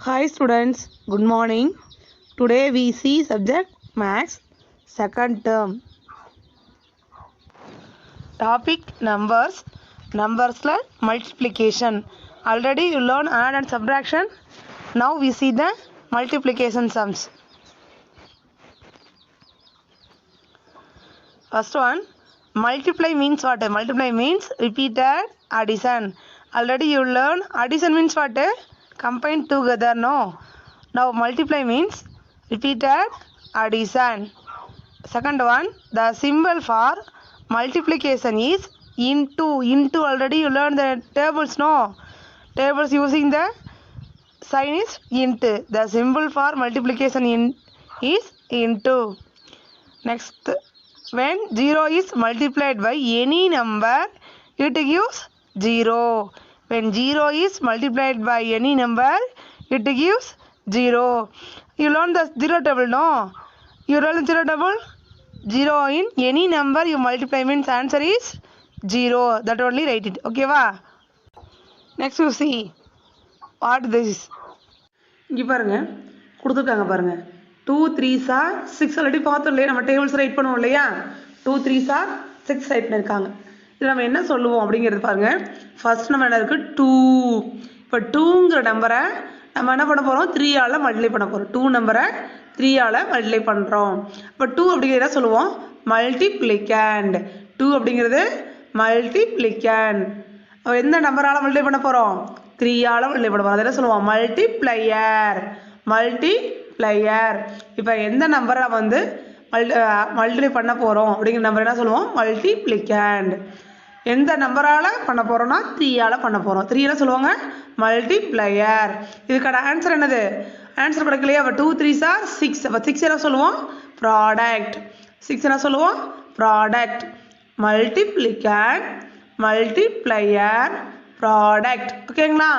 Hi students, good morning. Today we see subject Maths second term. Topic numbers. Numbers like multiplication. Already you learn add and subtraction. Now we see the multiplication sums. First one, multiply means what? Multiply means repeated addition. Already you learn addition means what? Combine together, no. Now multiply means repeated addition. Second one, the symbol for multiplication is into. Into already you learn the tables, no. Tables using the sign is into. The symbol for multiplication is into. Next, when 0 is multiplied by any number, it gives 0. When 0 is multiplied by any number, it gives 0. You learn the 0 table, no? You learn 0 table? 0 in any number you multiply means answer is 0. That only write it. Okay, va? Next you see what this is. இங்கே பாருங்க கொடுத்துருக்காங்க பாருங்க 2 3s are 6 already பார்த்தோம் இல்லையா நம்ம tables right பண்ணுவோம் இல்லையா 2 3s are 6 right பண்ணியிருக்காங்க இது நம்ம என்ன சொல்லுவோம் அப்படிங்கிறது பாருங்க ஃபர்ஸ்ட் நம்ம என்ன இருக்கு 2 இப்போ 2ங்கிற நம்பரை நம்ம என்ன பண்ண போகிறோம் 3ஆல் மல்டிப்ளை பண்ண போகிறோம் 2 நம்பரை 3ஆல் மல்டிப்ளை பண்ணுறோம் இப்போ 2 அப்படிங்கிறத சொல்லுவோம் மல்டிப்ளிகேண்ட் 2 அப்படிங்கிறது மல்டிப்ளிகேண்ட் எந்த நம்பரால் மல்டிப்ளை பண்ண போகிறோம் 3ஆல் மல்டிப்ளை பண்ண போகிறோம் அதெல்லாம் சொல்லுவோம் மல்டிப்ளையர் இப்போ எந்த நம்பரை வந்து மல்டிப்ளை பண்ண போகிறோம் அப்படிங்கிற நம்பர் என்ன சொல்லுவோம் மல்டிப்ளிகேண்ட் எந்த நம்பரால் பண்ண போகிறோம்னா 3ஆல் பண்ண போகிறோம் 3ஆல் சொல்லுவாங்க மல்டிப்ளையர் இதுக்கான ஆன்சர் என்னது ஆன்சர் கிடைக்கலையா அப்போ 2 3s are 6 அப்போ 6 என்ன சொல்லுவோம் ப்ராடக்ட் 6 என்ன சொல்லுவோம் ப்ராடக்ட் மல்டிப்ளிகேண்ட் மல்டிப்ளையர் ப்ராடக்ட் ஓகேங்களா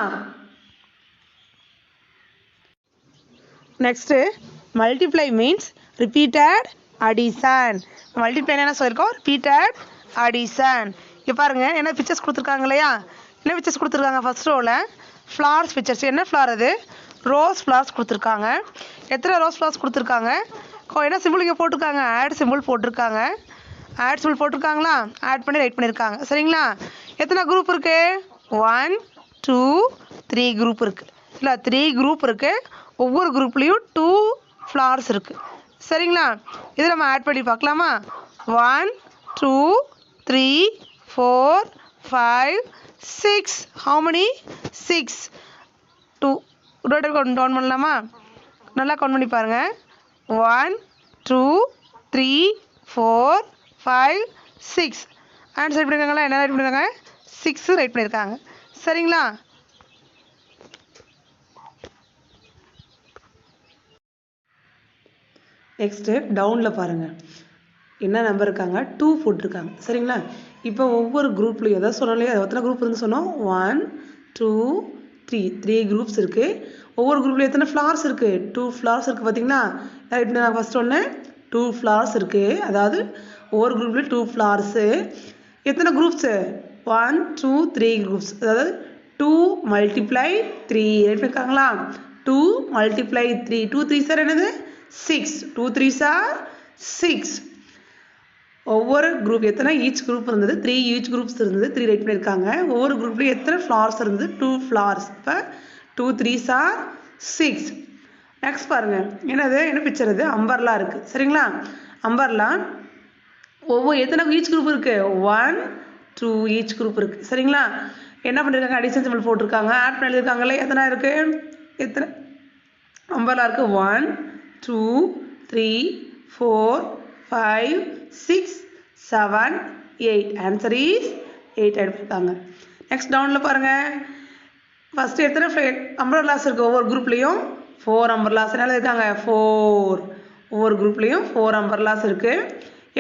next multiply means repeated addition multiply என்ன சொல்லியிருக்கோம் ரிப்பீட்டட் அடிஷன் இங்கே பாருங்கள் என்ன பிக்சர்ஸ் கொடுத்துருக்காங்க இல்லையா என்ன பிக்சர்ஸ் கொடுத்துருக்காங்க ஃபர்ஸ்ட் ரோவில் ஃப்ளார்ஸ் பிக்சர்ஸ் என்ன ஃப்ளார் அது ரோஸ் ஃப்ளார்ஸ் கொடுத்துருக்காங்க எத்தனை ரோஸ் ஃப்ளார்ஸ் கொடுத்துருக்காங்க என்ன சிம்பிள் இங்கே போட்டிருக்காங்க ஆட் சிம்பிள் போட்டிருக்காங்க ஆட் சிம்பிள் போட்டிருக்காங்களா ஆட் பண்ணி ரைட் பண்ணியிருக்காங்க சரிங்களா எத்தனை குரூப் இருக்குது 1 2 3 குரூப் இருக்குது இல்லை 3 குரூப் இருக்குது ஒவ்வொரு குரூப்லேயும் 2 ஃப்ளார்ஸ் இருக்குது சரிங்களா இதை நம்ம ஆட் பண்ணி பார்க்கலாமா 1 2 3 4 5 6 how many 6 2 டோட்டல் கவுண்ட் பண்ணலாமா நல்லா கவுண்ட் பண்ணி பாருங்கள் 1 2 3 4 5 6 ஆன்சர் ரைட் பண்ணியிருக்காங்களா என்ன ரைட் பண்ணியிருக்காங்க 6 ரைட் பண்ணியிருக்காங்க சரிங்களா நெக்ஸ்ட்டு டவுனில் பாருங்கள் என்ன நம்பர் இருக்காங்க 2 போட்டிருக்காங்க சரிங்களா இப்போ ஒவ்வொரு குரூப்லையும் எதாவது சொன்னோம் இல்லையா எத்தனை குரூப் இருக்குன்னு சொன்னோம் 1 2 3 குரூப்ஸ் இருக்குது ஒவ்வொரு குரூப்லையும் எத்தனை ஃப்ளார்ஸ் இருக்குது 2 ஃப்ளார்ஸ் இருக்குது பார்த்தீங்களா ரைட் நான் ஃபஸ்ட் ஒன்று 2 ஃப்ளார்ஸ் இருக்குது அதாவது ஒவ்வொரு குரூப்லேயும் 2 ஃப்ளார்ஸு எத்தனை குரூப்ஸு 1 2 3 குரூப்ஸ் அதாவது 2 மல்டிப்ளை 3 ரைட் பண்ணியிருக்காங்களா 2 மல்டிப்ளை 3 2 3 சார் என்னது 6 2 3s are 6 ஒவ்வொரு குரூப் எத்தனை ஈச் குரூப் இருந்தது 3 ஈச் குரூப்ஸ் இருந்தது 3 ரைட் பண்ணியிருக்காங்க ஒவ்வொரு குரூப்லேயும் எத்தனை ஃப்ளார்ஸ் இருந்தது 2 ஃப்ளார்ஸ் இப்போ 2 3s are 6 நெக்ஸ்ட் பாருங்கள் என்னது என்ன பிக்சர் இது அம்பர்லா இருக்குது சரிங்களா அம்பர்லா ஒவ்வொரு எத்தனை ஈச் குரூப் இருக்குது 1 2 ஈச் குரூப் இருக்குது சரிங்களா என்ன பண்ணியிருக்காங்க அடிஷன் சிம்பிள் போட்டிருக்காங்க ஆட் பண்ணி எழுதியிருக்காங்களே எத்தனை இருக்குது எத்தனை அம்பர்லா இருக்குது 1 2 3 4 5 6 7 8 ஆன்சர் இஸ் 8 எடுத்துருக்காங்க நெக்ஸ்ட் டவுனில் பாருங்கள் ஃபஸ்ட்டு எத்தனை அம்பர்லாஸ் இருக்குது ஒவ்வொரு குரூப்லேயும் 4 அம்பர்லாஸ் என்ன இருக்காங்க 4 ஒவ்வொரு குரூப்லேயும் 4 அம்பர்லாஸ் இருக்குது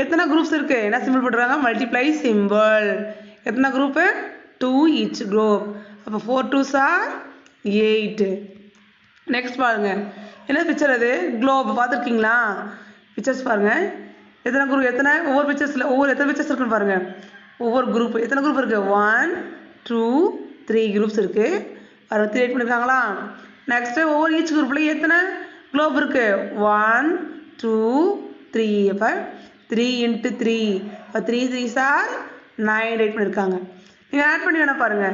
எத்தனை குரூப்ஸ் இருக்குது என்ன சிம்பிள் போட்டுருக்காங்க மல்டிப்ளை சிம்பிள் எத்தனை குரூப்பு 2 ஈச் குரூப் அப்போ 4 2s are 8 நெக்ஸ்ட் பாருங்கள் என்ன பிக்சர் அது குளோப் பார்த்துருக்கீங்களா பிக்சர்ஸ் பாருங்கள் எத்தனை குரூப் எத்தனை ஒவ்வொரு பிக்சர்ஸில் எத்தனை பிக்சர்ஸ் இருக்குன்னு பாருங்கள் ஒவ்வொரு குரூப் எத்தனை குரூப் இருக்குது 1 2 3 குரூப்ஸ் இருக்குது 3 ரைட் பண்ணியிருக்காங்களா நெக்ஸ்ட் ஒவ்வொரு ஈச் குரூப்ல எத்தனை குளோப் இருக்கு 1 2 3 அப்ப 3 into 3 3 3s are 9 ரைட் பண்ணிருக்காங்க நீங்க ஆட் பண்ணி வேணா பாருங்க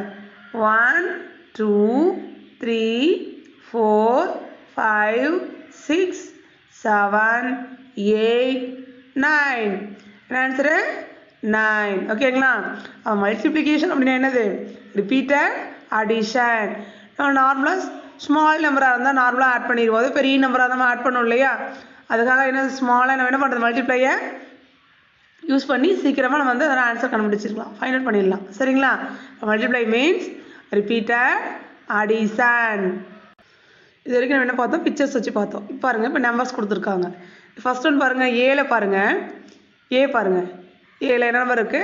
1 2 3 4 5 6 7 8 9 என்ன ஆன்சர் 9 ஓகேங்களா மல்டிப்ளிகேஷன் அப்படின்னா என்னது ரிப்பீட்டட் அடிஷன் நார்மலா ஸ்மால் நம்பரா இருந்தா நார்மலா ஆட் பண்ணிடுவோம் அது பெரிய நம்பரா நம்ம ஆட் பண்ணோம் இல்லையா அதுக்காக என்ன ஸ்மாலா நம்ம என்ன பண்றது மல்டிப்ளைய யூஸ் பண்ணி சீக்கிரமா நம்ம வந்து அதோட ஆன்சர் கண்டுபிடிச்சிடலாம் ஃபைண்ட் அவுட் பண்ணிடலாம் சரிங்களா மல்டிப்ளை மீன்ஸ் ரிப்பீட்டட் அடிஷன் இது வரைக்கும் நம்ம என்ன பார்த்தோம் பிக்சர்ஸ் வச்சு பார்த்தோம் இப்போ பாருங்க இப்போ நம்பர்ஸ் கொடுத்துருக்காங்க ஃபர்ஸ்ட் ஒன் பாருங்க ஏல பாருங்க ஏ பாருங்க ஏல என்ன நம்பர் இருக்கு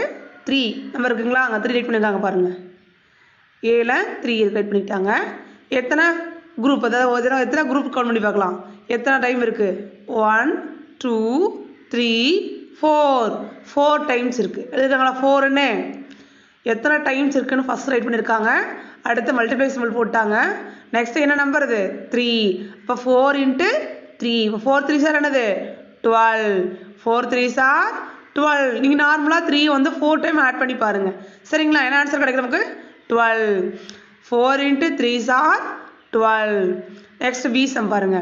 3 நம்பர் இருக்குங்களா அங்கே 3 ரைட் பண்ணியிருக்காங்க பாருங்க ஏல 3 ரைட் பண்ணிட்டாங்க எத்தனை குரூப் அதாவது எத்தனை குரூப் கவுண்ட் பண்ணி பார்க்கலாம் எத்தனை டைம் இருக்கு 1 2 3 4 டைம்ஸ் இருக்கு எழுதுறாங்களா 4ன்னு எத்தனை டைம்ஸ் இருக்குன்னு ஃபர்ஸ்ட் ரைட் பண்ணியிருக்காங்க அடுத்து மல்டிப்ளை சிம்பிள் போட்டாங்க நெக்ஸ்ட் என்ன நம்பர் இது 3 அப்போ 4 into 3 இப்போ 4 3s ஆர் என்னது 12 4 3s ஆர் 12 நீங்கள் நார்மலாக 3 வந்து 4 டைம் ஆட் பண்ணி பாருங்க சரிங்களா என்ன ஆன்சர் கிடைக்கும் நமக்கு 12 4 into 3s are 12 next B sum பாருங்க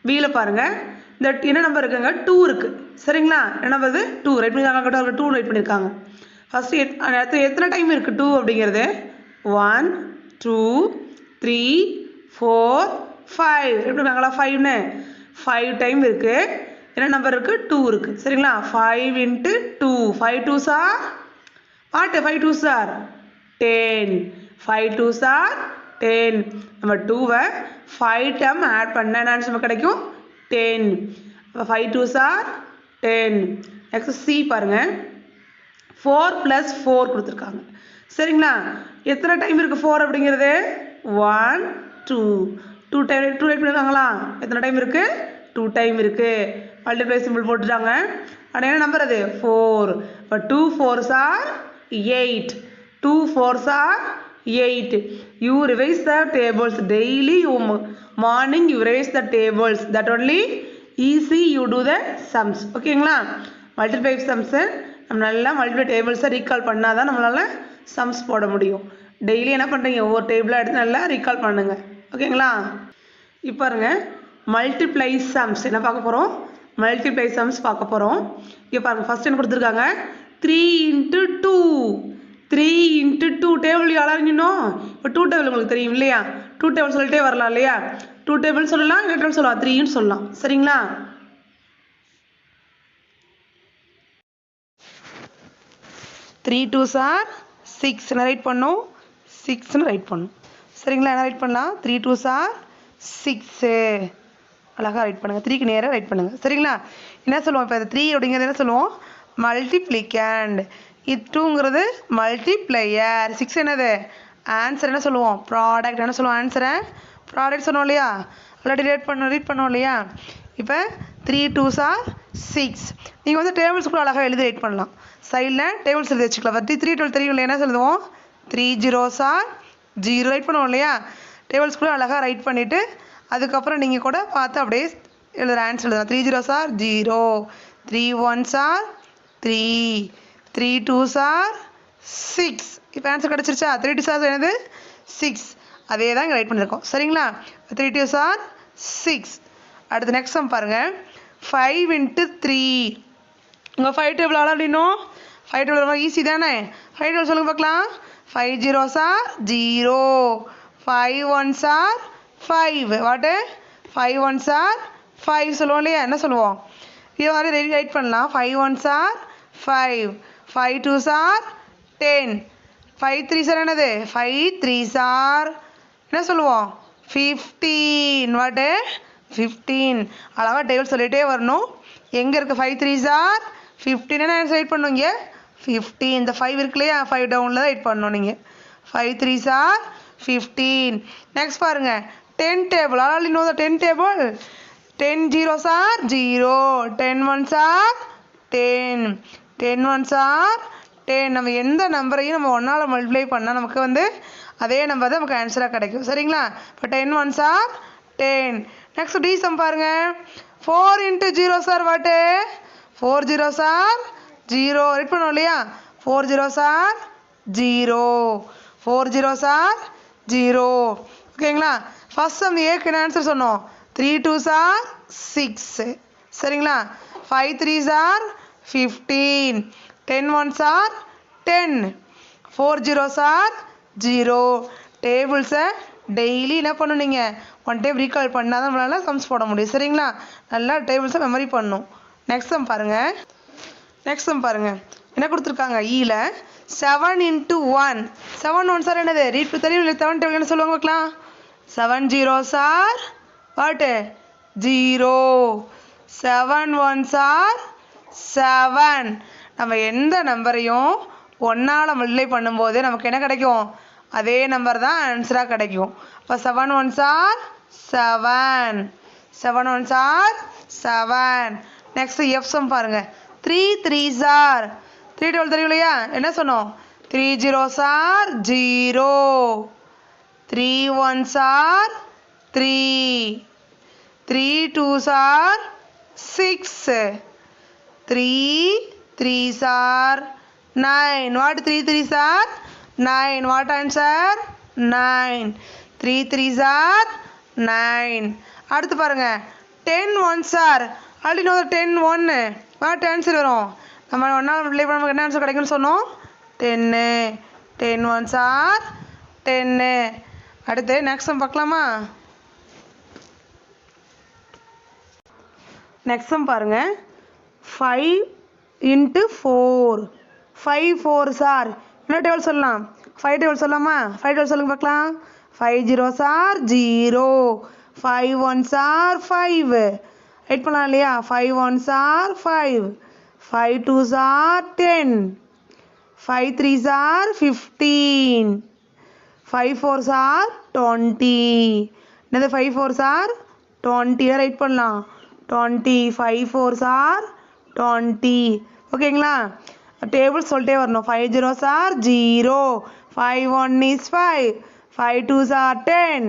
பியில் பாருங்க இந்த என்ன நம்பர் இருக்குங்க 2 இருக்கு சரிங்களா என்ன நம்பர் இது 2 ரைட் பண்ணியிருக்காங்க 2 ரைட் பண்ணியிருக்காங்க ஃபர்ஸ்ட் எத்தனை டைம் இருக்கு 2 அப்படிங்கிறது 1 2 3 4 5 எப்படி இருக்காங்களா 5ன்னு 5 டைம் இருக்கு என்ன நம்பர் இருக்கு 2 இருக்கு சரிங்களா 5 into 2 5 2s are what 5 2s are 10 5 2s are 10 நம்ம 2வை 5 டைம் ஆட் பண்ணா என்ன ஆன்சர் நமக்கு கிடைக்கும் 10 5 2s are 10 நெக்ஸ்ட் சி பாருங்க 4 plus 4 கொடுத்துருக்காங்க சரிங்களா எத்தனை டைம் இருக்கு 4 அப்படிங்கிறது 1 2 டைம் 2 ரைட் பண்ணிருக்காங்களா எத்தனை டைம் இருக்கு 2 டைம் இருக்கு மல்டிப்ளை சிம்பிள் போட்டுட்டாங்க அது என்ன நம்பர் அது 4 இப்போ 2 4s are 8 2 4s are 8 you revise the tables daily morning you revise the tables that only easy you do the sums ஓகேங்களா மல்டிப்ளை சம்ஸ் நம்ம நல்லா மல்டிப்ளை டேபிள்ஸை ரீகால் பண்ணாதான் நம்மளால சம்ஸ் போட முடியும் டெய்லி என்ன பண்ணுறீங்க ஒவ்வொரு டேபிளாக எடுத்து நல்லா ரீகால் பண்ணுங்க ஓகேங்களா இப்போ பாருங்க மல்டிப்ளை சம்ஸ் என்ன பார்க்க போகிறோம் மல்டிப்ளை சம்ஸ் பார்க்க போகிறோம் இப்போ பாருங்க ஃபர்ஸ்ட் என்ன கொடுத்துருக்காங்க 3 into 2 3 into 2 டேபிள் யாராருங்கணும் இப்போ 2 டேபிள் உங்களுக்கு தெரியும் இல்லையா 2 டேபிள் சொல்லிட்டே வரலாம் இல்லையா 2 டேபிள் சொல்லலாம் என்ன டேபிள் சொல்லலாம் 3ன்னு சொல்லலாம் சரிங்களா 3 2s are 6 என்ன ரைட் பண்ணும் 6ன்னு ரைட் பண்ணும் சரிங்களா என்ன ரைட் பண்ணலாம் 3 2s are 6 அழகாக ரைட் பண்ணுங்க 3க்கு நேராக ரைட் பண்ணுங்க சரிங்களா என்ன சொல்லுவோம் இப்போ 3 அப்படிங்கிறது என்ன சொல்லுவோம் மல்டிப்ளிகண்ட் இது 2ங்கிறது மல்டிப்ளையர் 6 என்னது ஆன்சர் என்ன சொல்லுவோம் ப்ராடக்ட் என்ன சொல்லுவோம் ஆன்சரை ப்ராடக்ட் சொன்னோம் இல்லையா ஆல்ரெடி ரீட் பண்ணோம் இல்லையா இப்போ 3 2s are 6 நீங்கள் வந்து டேபிள்ஸ் கூட அழகாக எழுதி ரைட் பண்ணலாம் சைடில் டேபிள்ஸ் எழுதி வச்சுக்கலாம் 3 12 தெரியும் இல்லையா என்ன சொல்லுவோம் 3 0s are 0 ரைட் பண்ணுவோம் இல்லையா டேபிள்ஸ் கூட அழகாக ரைட் பண்ணிவிட்டு அதுக்கப்புறம் நீங்கள் கூட பார்த்து அப்படியே எழுதுகிற ஆன்சர் எழுதலாம் 3 0s are 0 3 1s are 3 3 2s are 6 இப்போ ஆன்சர் கிடச்சிருச்சா 3 2s are என்னது 6 அதே தான் இங்கே ரைட் பண்ணியிருக்கோம் சரிங்களா 3 2s are 6 அடுத்து நெக்ஸ்ட் சம் பாருங்கள் 5 into 3 உங்கள் 5 டேபிள் ஆளா அப்படின்னும் 5 டேபிள் ரொம்ப ஈஸி தானே 5 டேபிள் சொல்லுங்க பார்க்கலாம் 5 0s are 0 5 1s are 5 வாட்டு 5 1s are 5 சொல்லுவோம் இல்லையா என்ன சொல்லுவோம் இது மாதிரி ரைட் பண்ணலாம் 5 1s are 5 5 2s are 10 5 3s are என்னது 5 3s are என்ன சொல்லுவோம் 15 வாட்டு 15 அழகாக டேபிள் சொல்லிகிட்டே வரணும் எங்கே இருக்குது 5 3s are 15 என்ன ரைட் பண்ணுவீங்க 15 இந்த 5 இருக்கு இல்லையா 5 டவுனில் தான் ரைட் பண்ணணும் நீங்கள் 5 3s are 15 நெக்ஸ்ட் பாருங்க 10 table all know the 10 table 10 0s are 0 10 1s are 10 10 1s are 10 நம்ம எந்த நம்பரையும் நம்ம 1ஆல் மல்டிப்ளை பண்ணால் நமக்கு வந்து அதே நம்பர் தான் நமக்கு ஆன்சராக கிடைக்கும். சரிங்களா? இப்போ 10 ones are 10. Next D sum பாருங்க. 4 into 0s are what? 4 zeros are 0. Right பண்ணுவோம் இல்லையா? 4 zeros are 0. 4 zeros are 0. ஓகேங்களா? ஃபர்ஸ்ட் சம் ஏக்கு என்ன ஆன்சர் சொன்னோம்? 3 2s are 6. சரிங்களா? 5 3s are 15. 10 ones are 10. 4 zeros are 0. டேபிள்ஸை daily என்ன பண்ணணும் நீங்கள் ஒன் டைம் ரீகால் பண்ணால் தான் நம்மளால் சம்ஸ் போட முடியும். சரிங்களா? நல்லா டேபிள்ஸை மெமரி பண்ணணும். நெக்ஸ்ட் சம் பாருங்கள். என்ன கொடுத்துருக்காங்க? ஈல 7 into 1. 7 ones are என்னது? ரீட் தெரியும். 7 டேபிள் என்ன சொல்லுவாங்க பார்க்கலாம்? 7 zeros are what? 0. 7 ones are 7. நம்ம எந்த நம்பரையும் ஒன்றால் மல்டிப்ளை பண்ணும்போது நமக்கு என்ன கிடைக்கும்? அதே நம்பர் தான் ஆன்சராக கிடைக்கும். இப்போ 7 ones are 7. 7 ones are 7. Next F sum பாருங்க. 3 3s are 3 12 தெரியும் இல்லையா? என்ன சொன்னோம்? 3 zeros are 0. 3 ones are 3. 3 2s are 6. 3 3s are 9. What 3 3s are 9? What answer? 9. 3 3s are 9. அடுத்து பாருங்க. 10 ones are already know 10 1. What answer வரும்? நம்ம ஒன்றால் மல்டிப்ளை பண்ண நமக்கு என்ன ஆன்சர் கிடைக்கும்னு சொன்னோம்? 10. 10 ones are 10. அடுத்து நெக்ஸ்ட் சம் பார்க்கலாமா? நெக்ஸ்ட் சம் பாருங்க. 5 into 4. 5 4s are என்ன டேபிள் சொல்லலாம்? 5 டேபிள் சொல்லலாமா? 5 டேபிள் சொல்லுங்க பார்க்கலாம். 5 zeros are 0. 5 ones are 5. Right பண்ணலாம் இல்லையா? 5 ones are 5. 5 2s are 10. 5 3s are 15. 5 4s are 20. என்னது 5 4s are 20. ரைட் பண்ணலாம். 20. 5 4s are 20. ஓகேங்களா? டேபிள் சொல்லிட்டே வரணும். 5 zeros are 0. 5 1 is 5. 5 2s are 10.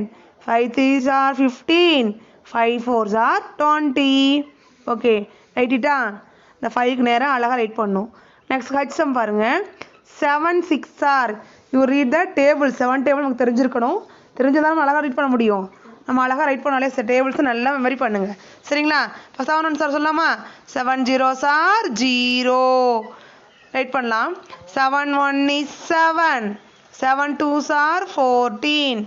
5 3s are 15. 5 4s are 20. Okay ரைட்டிட்டா? இந்த 5க்கு நேரம் அழகாக ரைட் பண்ணணும். நெக்ஸ்ட் ஹச் சம் பாருங்கள். 7 6 are. You read the table. 7 table நமக்கு தெரிஞ்சிருக்கணும். தெரிஞ்சதாலும் நம்ம அழகாக ரைட் பண்ண முடியும். நம்ம அழகாக ரைட் பண்ணாலே டேபிள்ஸை நல்லா மெமரி பண்ணுங்க. சரிங்களா? இப்போ 7 ones are சொல்லலாமா? 7 zeros are 0. ரைட் பண்ணலாம். 7 1 is 7. 7 2s are 14.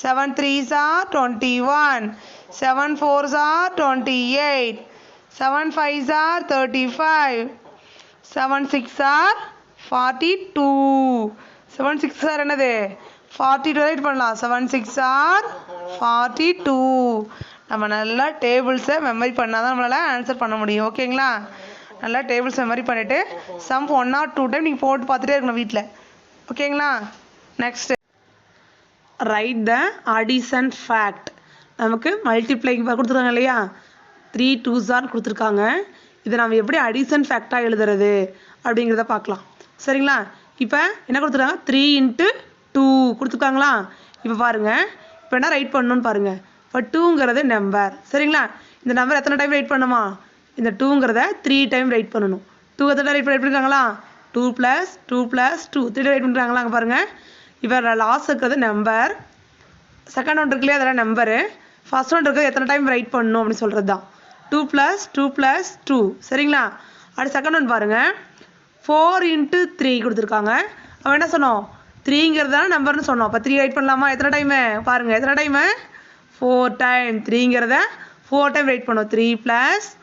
7 3s are 21. 7 4s are 28. 7 5s are 35. 7 6 are 42. 7 6 are என்னது? 42 ரைட் பண்ணலாம். 7 6 are 42. நம்ம நல்லா டேபிள்ஸை மெமரி பண்ணால் தான் நம்மளால் ஆன்சர் பண்ண முடியும். ஓகேங்களா? நல்லா டேபிள்ஸ் மெமரி பண்ணிவிட்டு சம் 1 or 2 டைம் நீங்கள் போட்டு பார்த்துட்டே இருக்கணும் வீட்டில். ஓகேங்களா? நெக்ஸ்ட் ரைட் த அடிஷன் ஃபேக்ட். நமக்கு மல்டிப்ளைங் கொடுத்துருக்காங்க இல்லையா? 3 2s are கொடுத்துருக்காங்க. இதை நம்ம எப்படி அடிஷன் ஃபேக்டாக எழுதுறது அப்படிங்கிறத பார்க்கலாம். சரிங்களா? இப்போ என்ன கொடுத்துருக்காங்க? 3 into 2 கொடுத்துருக்காங்களா? இப்போ பாருங்கள். இப்போ என்ன ரைட் பண்ணணும்னு பாருங்கள். இப்போ 2ங்கிறது நம்பர். சரிங்களா? இந்த நம்பர் எத்தனை டைம் ரைட் பண்ணுமா? இந்த 2ங்கிறத 3 டைம் ரைட் பண்ணணும். 2 எத்தனை ரைட் பண்ணிருக்காங்களா? 2 + 2 + 2 3 ரைட் பண்ணுறாங்களா? அங்கே பாருங்கள். இப்போ லாஸ்ட் இருக்கிறது நம்பர். செகண்ட் ஒன் இருக்குல்லையா? அதெல்லாம் நம்பரு. ஃபர்ஸ்ட் ஒன் இருக்கிறது எத்தனை டைம் ரைட் பண்ணணும் அப்படின்னு சொல்கிறது தான். 2 + 2 + 2. சரிங்களா? அடுத்து செகண்ட் ஒன் பாருங்கள். 4 into 3 கொடுத்துருக்காங்க. அவன் என்ன சொன்னோம்? 3ங்கிறது தானே நம்பர்னு சொன்னோம். அப்போ 3 ரைட் பண்ணலாமா? எத்தனை டைமு பாருங்கள். எத்தனை டைமு? 4 டைம். 3ங்கிறத 4 டைம் ரைட் பண்ணோம். 3 +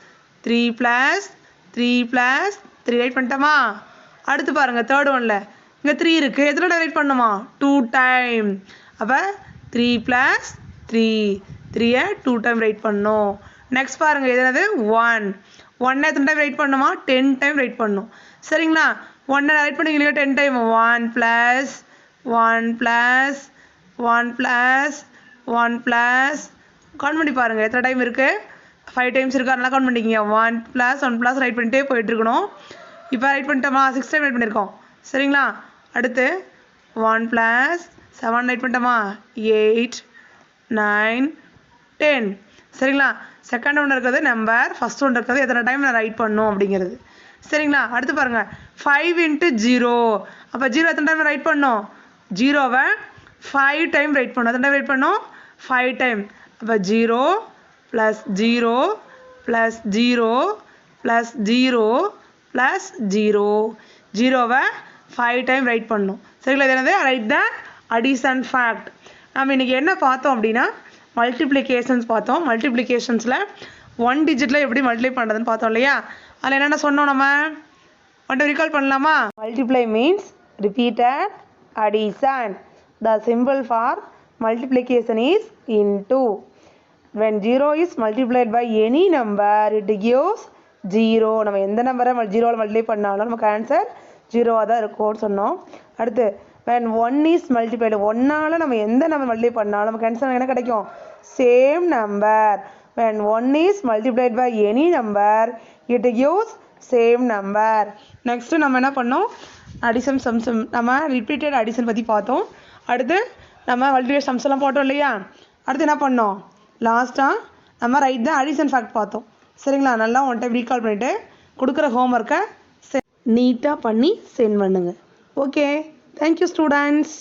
3 + 3 + 3 ரைட் பண்ணிட்டோமா? அடுத்து பாருங்கள். தேர்ட் ஒன்ல இங்கே 3 இருக்குது. எத்தனை டைம் ரைட் பண்ணணுமா? 2 டைம். அப்போ 3 + 3 3யை 2 டைம் ரைட் பண்ணணும். நெக்ஸ்ட் பாருங்கள். இது என்னது? 1 1 எத்தனை டைம் ரைட் பண்ணணுமா? 10 டைம் ரைட் பண்ணணும். சரிங்களா? 1 ரைட் பண்ணிங்களா? 10 டைம். 1 + 1 + 1 + 1 + கவுண்ட் பண்ணி பாருங்கள். எத்தனை டைம் இருக்குது? 5 டைம்ஸ் இருக்குது. அதனால் கவுண்ட் பண்ணிக்கிங்க. 1 + 1 + ரைட் பண்ணிட்டே போயிட்டுருக்கணும். இப்போ ரைட் பண்ணிட்டோமா? 6 டைம் ரைட் பண்ணியிருக்கோம். சரிங்களா? அடுத்து 1 + 7 ரைட் பண்ணிட்டோமா 8 9 10 சரிங்களா செகண்ட் ஒன்று இருக்கிறது நம்பர் ஃபஸ்ட் ஒன்று இருக்கிறது எத்தனை டைம் நான் ரைட் பண்ணணும் அப்படிங்கிறது சரிங்களா அடுத்து பாருங்கள் 5 × 0 அப்போ 0 எத்தனை டைம் ரைட் பண்ணோம் 0வை 5 டைம் ரைட் பண்ணோம் எத்தனை டைம் ரைட் பண்ணோம் 5 டைம் அப்போ 0 + 0 + 0 + 0 + 0 0வை 5 டைம் ரைட் பண்ணணும் சரிங்களா இது என்னது ரைட் த அடிஷன் ஃபேக்ட் நம்ம இன்றைக்கி என்ன பார்த்தோம் அப்படின்னா மல்டிப்ளிகேஷன்ஸ் பார்த்தோம் மல்டிப்ளிகேஷன்ஸில் 1 டிஜிட்டில் எப்படி மல்டிப்ளை பண்ணுறதுன்னு பார்த்தோம் இல்லையா அதில் என்னென்ன சொன்னோம் நம்ம மட்டும் ரீகால் பண்ணலாமா multiply means repeated addition the symbol for multiplication is into when 0 is multiplied by any number it gives 0 நம்ம எந்த நம்பரை 0வில் மல்டிப்ளை பண்ணாலும் நமக்கு ஆன்சர் 0வாக தான் இருக்கும்னு சொன்னோம் அடுத்து when 1 is multiplied 1ஆல் நம்ம எந்த நம்பர் மல்டிப்ளை பண்ணாலும் நமக்கு ஆன்சர் என்ன கிடைக்கும் same number when 1 is multiplied by any number it gives same number next நம்ம என்ன பண்ணோம் அடிஷன் சம்ஸ் நம்ம ரிப்பீட்டட் அடிஷன் பற்றி பார்த்தோம் அடுத்து நம்ம மல்டிப்ளிகேஷன் சம்ஸ் எல்லாம் போட்டோம் இல்லையா அடுத்து என்ன பண்ணோம் லாஸ்ட்டாக நம்ம ரைட் த அடிஷன் ஃபேக்ட் பார்த்தோம் சரிங்களா நல்லா ஒன் டைம் ரீகால் பண்ணிவிட்டு கொடுக்குற ஹோம்ஒர்க்கை நீட்டாக பண்ணி சென்ட் பண்ணுங்கள் ஓகே தேங்க்யூ ஸ்டூடெண்ட்ஸ்